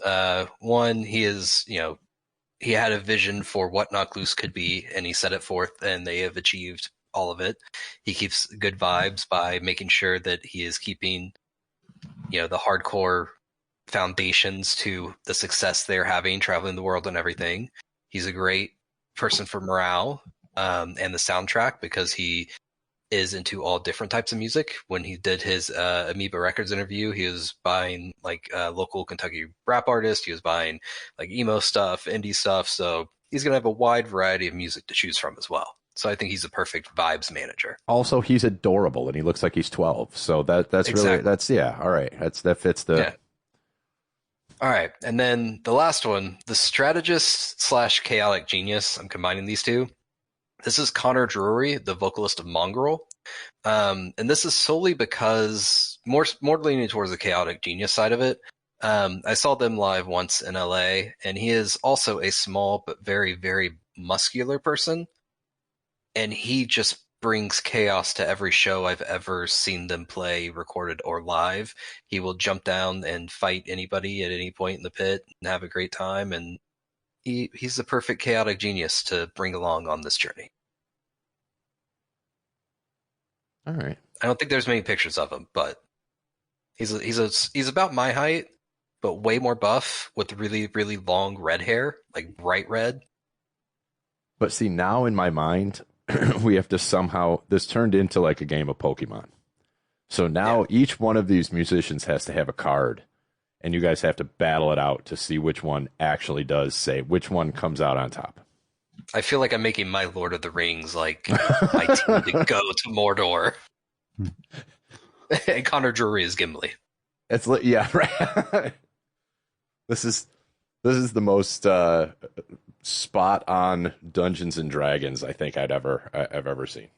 One, he had a vision for what Knock Loose could be, and he set it forth, and they have achieved all of it. He keeps good vibes by making sure that he is keeping, the hardcore foundations to the success they're having, traveling the world and everything. He's a great person for morale and the soundtrack because he is into all different types of music. When he did his Amoeba Records interview, he was buying local Kentucky rap artists. He was buying like emo stuff, indie stuff. So he's going to have a wide variety of music to choose from as well. So I think he's a perfect vibes manager. Also, he's adorable and he looks like he's 12. So that's exactly. really, all right. That fits the. Yeah. All right. And then the last one, the strategist / chaotic genius. I'm combining these two. This is Connor Drury, the vocalist of Mongrel. And this is solely because more leaning towards the chaotic genius side of it. I saw them live once in LA, and he is also a small but very, very muscular person. And he just brings chaos to every show I've ever seen them play, recorded or live. He will jump down and fight anybody at any point in the pit and have a great time. And he's the perfect chaotic genius to bring along on this journey. All right. I don't think there's many pictures of him, but he's about my height, but way more buff with really, really long red hair, like bright red. But see, now in my mind, we have to somehow, this turned into like a game of Pokemon. So now each one of these musicians has to have a card, and you guys have to battle it out to see which one actually does say, which one comes out on top. I feel like I'm making my Lord of the Rings, like my team to go to Mordor. And Connor Drury is Gimli. It's right. This is the most spot on Dungeons and Dragons I think I've ever seen.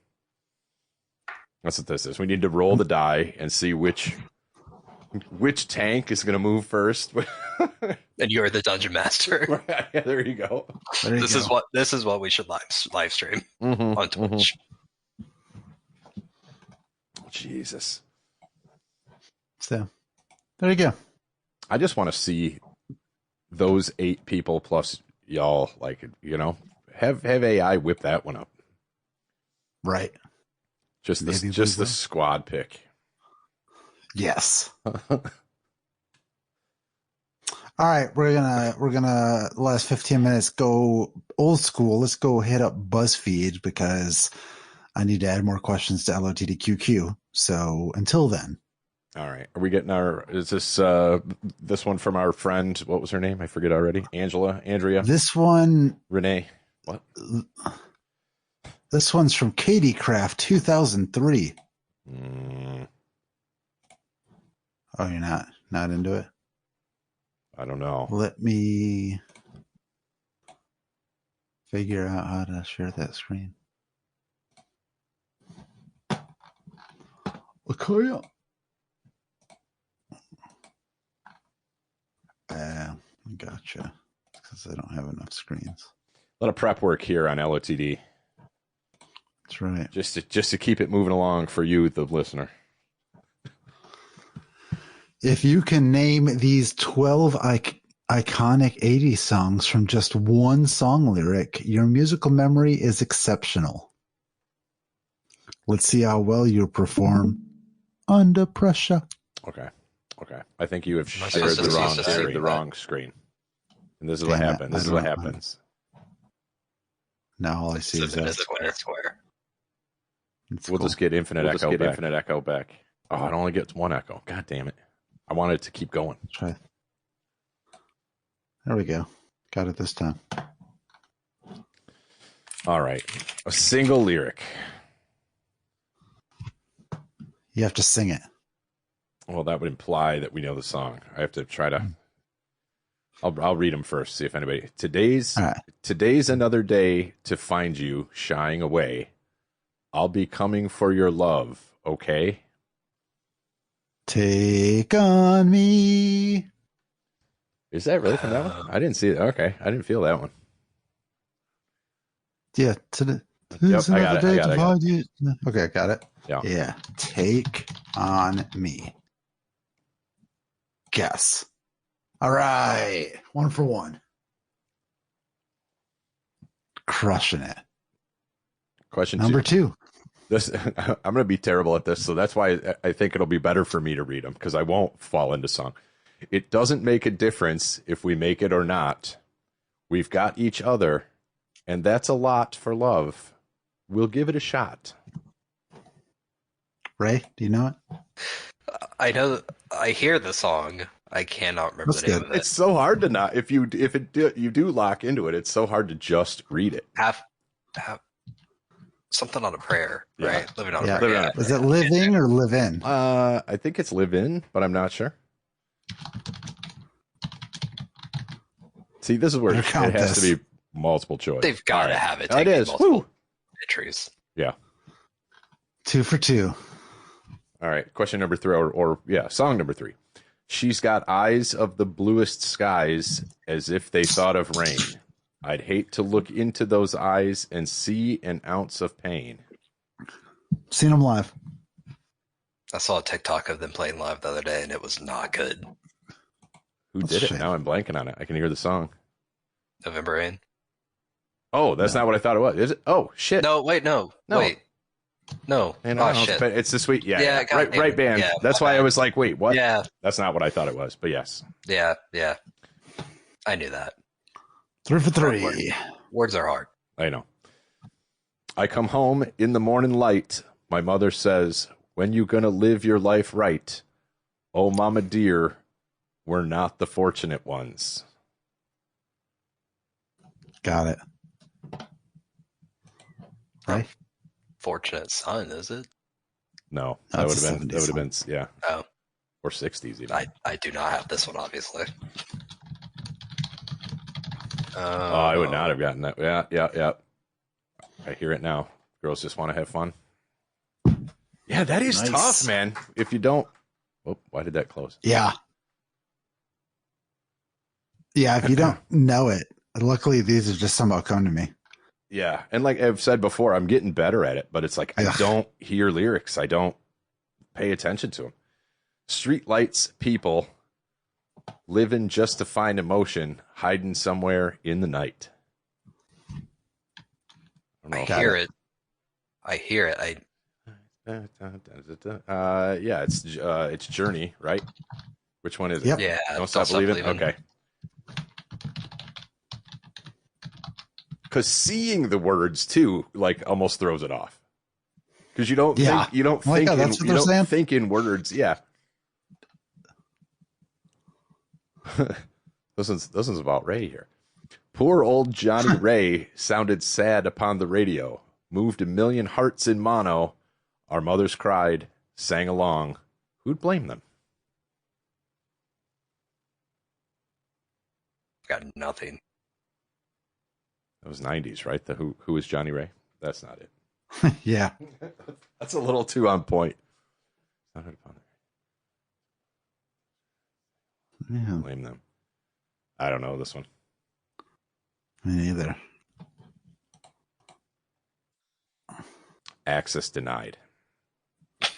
That's what this is. We need to roll the die and see which tank is going to move first. And you're the dungeon master. Yeah, there you go. This is what we should live stream on Twitch. Jesus. So there you go. I just want to see those 8 people plus y'all, have AI whip that one up. Right. Just the squad pick. Yes. All right, we're gonna the last 15 minutes go old school. Let's go hit up BuzzFeed because I need to add more questions to LOTDQQ. So until then. All right. Are we getting is this one from our friend, what was her name? I forget already. Andrea? This one. Renee. What? This one's from Katie Craft 2003. Oh, you're not into it? I don't know. Let me figure out how to share that screen. Okay. Gotcha. Because I don't have enough screens. A lot of prep work here on LOTD. That's right. Just to keep it moving along for you, the listener. If you can name these 12 iconic 80s songs from just one song lyric, your musical memory is exceptional. Let's see how well you perform under pressure. Okay. I think you have shared the wrong screen. And this is what happened. This is what happens. Now all I see is that square. We'll just get infinite echo back. Oh, it only gets one echo. God damn it. I wanted it to keep going. Try. There we go. Got it this time. All right. A single lyric. You have to sing it. Well, that would imply that we know the song. I have to try to. I'll read them first. See if anybody. Today's another day to find you shying away. I'll be coming for your love. Okay. Take on me. Is that really from that one? I didn't see it. Okay, I didn't feel that one. Yeah. Yep, I got it. Okay, got it. Yeah. Take on me. Guess. All right. 1 for 1. Crushing it. Question Number 2. This I'm going to be terrible at this, so that's why I think it'll be better for me to read them because I won't fall into song. It doesn't make a difference if we make it or not. We've got each other, and that's a lot for love. We'll give it a shot. Ray, do you know it? I know. I hear the song. I cannot remember That's the name good. of it. It's so hard to not you do lock into it. It's so hard to just read it. Have something on a prayer, right? Yeah. Living on Yeah. a prayer. Living on a Yeah. Is it living or live in? I think it's live in, but I'm not sure. See, this is where it Count has this. to be multiple choice. They've got to All right. have it. It is. Multiple Woo. entries. Yeah. 2 for 2. All right. Question number 3, song number 3. She's got eyes of the bluest skies as if they thought of rain. I'd hate to look into those eyes and see an ounce of pain. Seen them live. I saw a TikTok of them playing live the other day, and it was not good. Who That's did a it? shame. Now I'm blanking on it. I can hear the song. November Rain. Oh, that's not what I thought it was. Is it? Oh, shit. No, wait, no. No. Oh, shit. It's the sweet. Yeah. Yeah, Right, goddamn. right band. Yeah, That's my why I bad. was like, wait, what? Yeah, That's not what I thought it was, but yes. yeah. I knew that. 3 for 3. Words are hard. I know. I come home in the morning light. My mother says, when you gonna live your life right? Oh, mama dear, we're not the fortunate ones. Got it. Right? Fortunate son, is it? No, that would That's have a been, 70s yeah. Oh. Or 60s even. I do not have this one, obviously. I would not have gotten that. Yeah. I hear it now. Girls just want to have fun. Yeah, that is Nice. tough, man. If you don't... Oh, why did that close? Yeah. Yeah, if you don't know it, luckily these have just somehow come to me. Yeah, and like I've said before, I'm getting better at it, but it's like I Ugh. don't hear lyrics. I don't pay attention to them. Street lights, people living just to find emotion, hiding somewhere in the night. I hear it. I hear it. Yeah, it's Journey, right? Which one is it? Yep. Yeah. Don't stop believing. Okay. Because seeing the words too, like, almost throws it off. Because you don't Yeah. think you don't Like, think oh, in, that's what you they're don't saying? think in words. Yeah. This one's about Ray here. Poor old Johnny Ray sounded sad upon the radio. Moved a million hearts in mono. Our mothers cried, sang along. Who'd blame them? Got nothing. That was 90s, right? Who is Johnny Ray? That's not it. Yeah. That's a little too on point. Sounded upon the Yeah. blame them. I don't know this one. Me neither. Access denied. Yeah,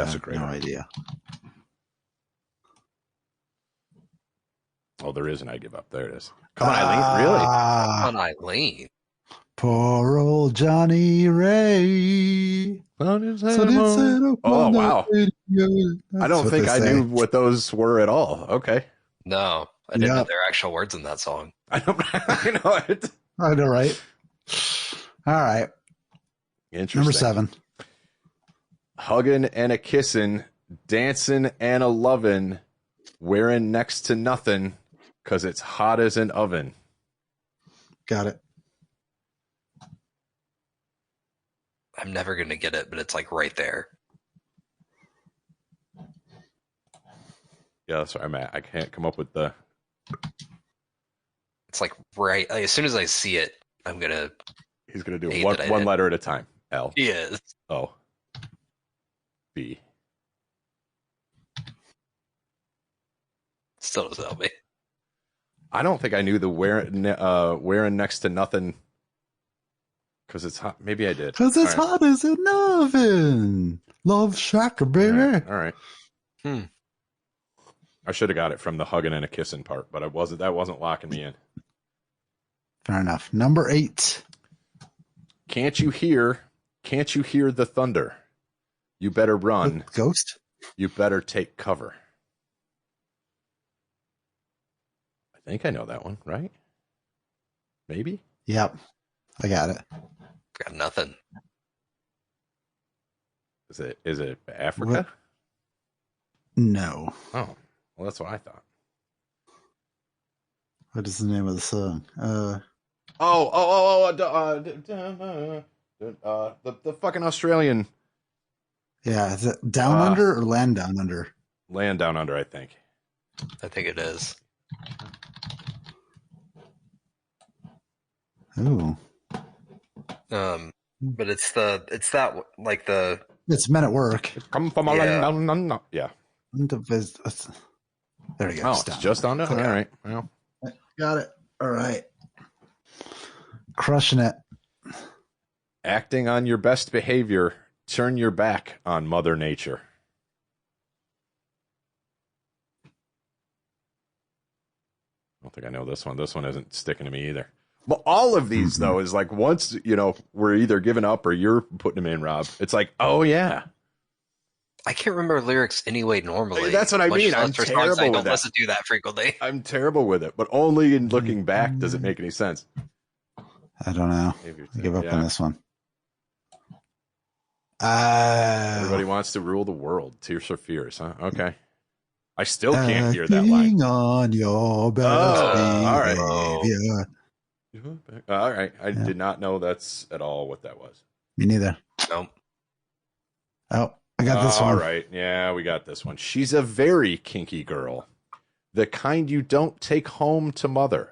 That's a great no one. idea. Oh, there is an I give up. There it is. Come on, Eileen. Really? On Eileen. Poor old Johnny Ray. Oh, wow. I don't think I knew what those were at all. Okay. No, I didn't know Yep. there are actual words in that song. I don't I know it. I know, right? All right. Interesting. Number 7. Hugging and a kissing, dancing and a loving, wearing next to nothing, Because it's hot as an oven. Got it. I'm never going to get it, but it's like right there. Yeah, that's where I'm at. I can't come up with the... It's like right, like, as soon as I see it, I'm going to... He's going to do it one letter at a time. L. Yes. O. B. Still doesn't help me. I don't think I knew the wearing next to nothing because it's hot. Maybe I did. Because it's hot as an oven. Love Shacker, baby. All right. I should have got it from the hugging and a kissing part, but that wasn't locking me in. Fair enough. Number 8. Can't you hear the thunder? You better run. Ghost? You better take cover. I think I know that one, right? Maybe? Yep. I got it. Got nothing. Is it Africa? What? No. Oh, well, that's what I thought. What is the name of the song? The fucking Australian. Yeah, is it Down Under or Land Down Under? Land Down Under, I think. I think it is. Ooh. But it's that like the... It's Men at Work. Come from a land down under. Yeah. There we go. Oh, it's just under? Okay. All right. Well. Got it. All right. Crushing it. Acting on your best behavior, turn your back on Mother Nature. I don't think I know this one. This one isn't sticking to me either. Well, all of these, though, is like once, we're either giving up or you're putting them in, Rob. It's like, oh, yeah. I can't remember lyrics anyway normally. That's what I mean. I'm terrible with I don't that. listen to that frequently. I'm terrible with it, but only in looking back does it make any sense. I don't know. I give up on this one. Everybody wants to rule the world. Tears for Fears, huh? Okay. I still can't hear that line. On your best all right. behavior. All right. I did not know that's at all what that was. Me neither. Nope. Oh, I got this one. All right. Yeah, we got this one. She's a very kinky girl. The kind you don't take home to mother.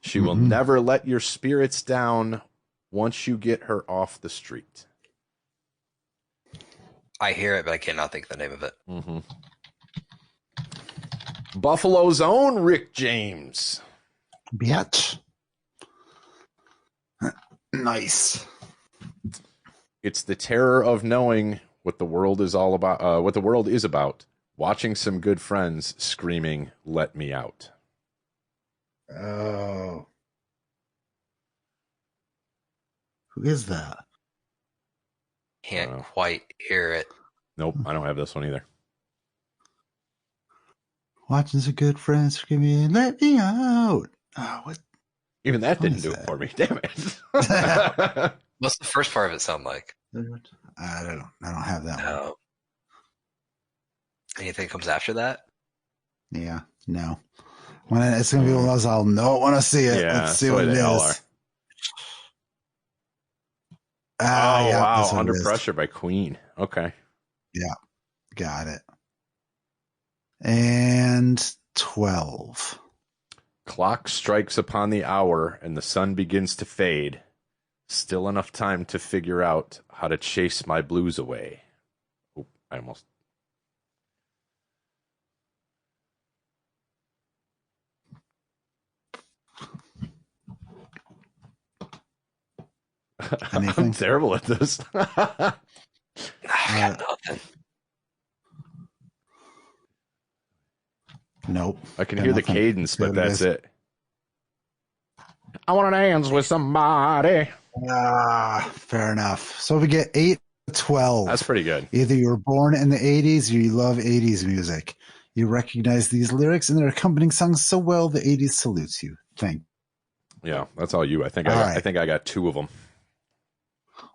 She will never let your spirits down once you get her off the street. I hear it, but I cannot think of the name of it. Mm-hmm. Buffalo's own Rick James. Bitch. Nice. It's the terror of knowing what the world is all about. What the world is about. Watching some good friends screaming, "Let me out." Oh. Who is that? Can't quite hear it. Nope, I don't have this one either. Watching some good friends screaming, "Let me out." Oh, what? Even that didn't do it for me. Damn it. What's the first part of it sound like? I don't have that one. No. Anything comes after that? Yeah, no. When it's gonna be one of those, I'll not want to see it. Yeah, let's see what it is. Are. Wow. Under Pressure by Queen. Okay. Yeah, got it. And 12. Clock strikes upon the hour and the sun begins to fade. Still enough time to figure out how to chase my blues away. Oh, I almost... I'm terrible at this. I got nothing. Nope. I can hear the cadence, but that's it. I want to dance with somebody. Fair enough. So we get 8 to 12. That's pretty good. Either you were born in the 80s or you love 80s music. You recognize these lyrics and their accompanying songs so well, the 80s salutes you. Yeah, that's all you. I think I got 2 of them.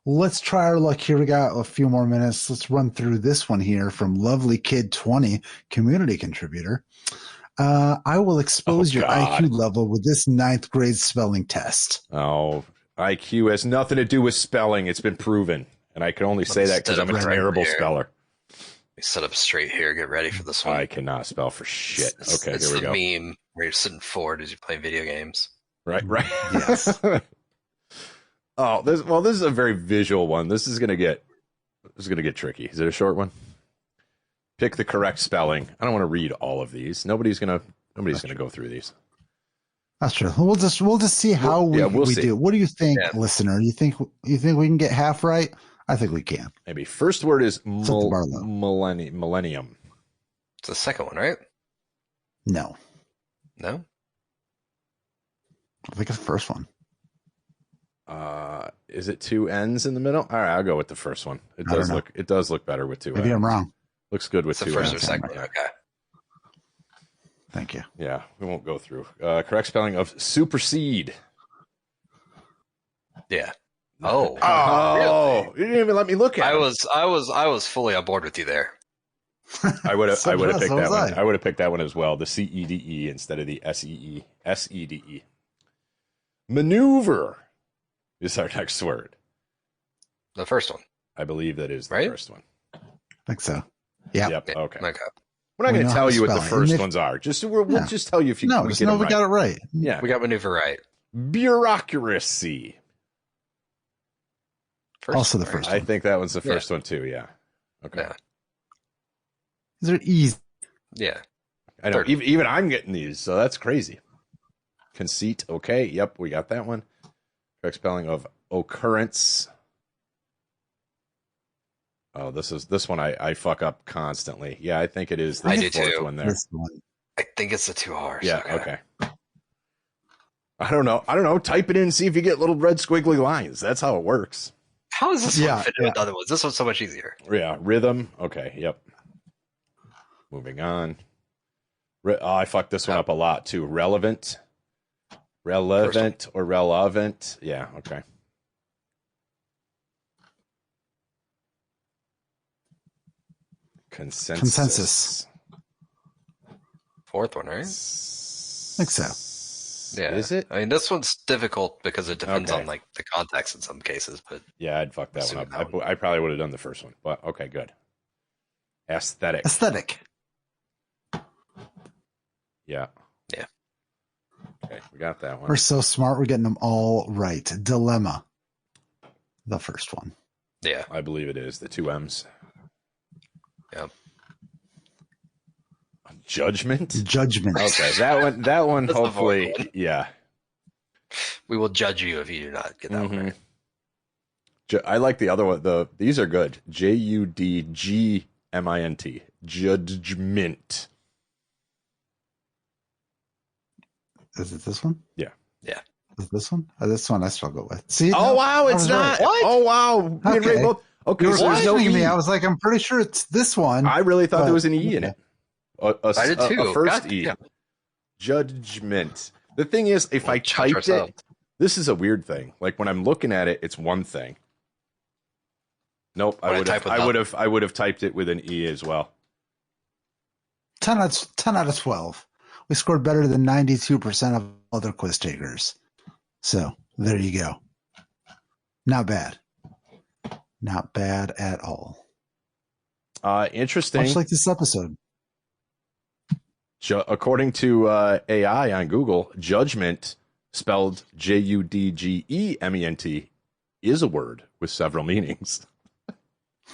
Let's try our luck here. We got a few more minutes. Let's run through this one here from Lovely Kid 20, community contributor. I will expose your God. IQ level with this 9th grade spelling test. Oh, IQ has nothing to do with spelling. It's been proven. And I can only say that because I'm a terrible speller. We set up straight here. Get ready for this one. I cannot spell for shit. Okay, it's here we go. the meme where you're sitting forward as you play video games. Right. Yes. Oh, this is a very visual one. This is gonna get tricky. Is it a short one? Pick the correct spelling. I don't want to read all of these. Nobody's gonna go through these. That's true. We'll just see how we see. do. What do you think, listener? You think we can get half right? I think we can. Maybe. First word is millennium. It's the second one, right? No. No? I think it's the first one. Is it 2 N's in the middle? All right, I'll go with the first one. It does look better with 2 N's. Maybe I'm wrong. Looks good with it's 2 the first N's. or second. Okay. Thank you. Yeah, we won't go through. Correct spelling of supersede. Yeah. Oh, really? You didn't even let me look at it. I was fully on board with you there. I would have picked that one. I would have picked that one as well. The CEDE instead of the SEDE. Maneuver is our next word. The first one. I believe that is the first one. I think so. Yeah. Yep. Okay. Okay. We're not going to tell you what the first ones are. We'll just tell you if you no, we get them we right. got it right. Yeah, we got maneuver right. Bureaucracy. Also the first one. I think that one's the first one too. Yeah. Okay. Yeah. These are easy. Yeah. I know. Even I'm getting these, so that's crazy. Conceit. Okay. Yep. We got that one. Correct spelling of occurrence. Oh, this one I fuck up constantly. Yeah, I think it is the fourth one there. This one. I think it's the 2 R's. Yeah. Okay. I don't know. Type it in and see if you get little red squiggly lines. That's how it works. How is this one fit with other ones? This one's so much easier. Yeah. Rhythm. Okay. Yep. Moving on. I fucked this one up a lot too. Relevant or relevant. Yeah. Okay. Consensus. Fourth one, right? I think so. Yeah. Is it? I mean, this one's difficult because it depends on like the context in some cases, but yeah, I'd fuck that one up. I probably would have done the first one, but okay, good. Aesthetic. Yeah. Yeah. Okay, we got that one. We're so smart. We're getting them all right. Dilemma. The first one. Yeah. I believe it is. The 2 M's. Yep. Judgment. Okay, that one hopefully, yeah. We will judge you if you do not get that one right. I like the other one. These are good. JUDGMINT. Judgment. Is it this one? Yeah. Yeah. Is it this one? This one I struggle with. See? Oh, wow, it's not. Right. What? Oh, wow. Okay, you so there's no E. me. I was like, I'm pretty sure it's this one. I really thought there was an E in it. I did too. A first E. Yeah. Judgment. The thing is, if I typed it, this is a weird thing. Like when I'm looking at it, it's one thing. Nope, I would have typed it with an E as well. 10 out of 12. We scored better than 92% of other quiz takers. So there you go. Not bad. Not bad at all. Interesting. Much like this episode. According to AI on Google, judgment, spelled JUDGEMENT, is a word with several meanings.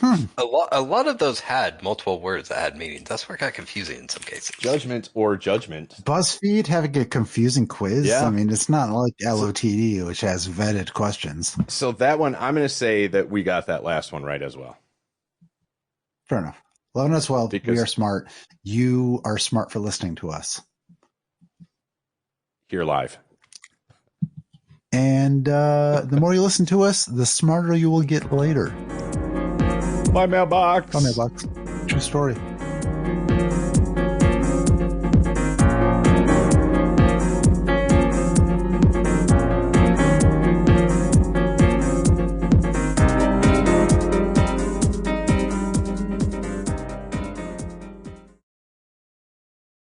A lot of those had multiple words that had meanings. That's where it got confusing in some cases. Judgment or judgment. BuzzFeed having a confusing quiz. Yeah. I mean, it's not like LOTD, which has vetted questions. So that one, I'm going to say that we got that last one right as well. Fair enough. 11 out of 12. We are smart. You are smart for listening to us. Here live. And the more you listen to us, the smarter you will get later. My mailbox. My mailbox. True story.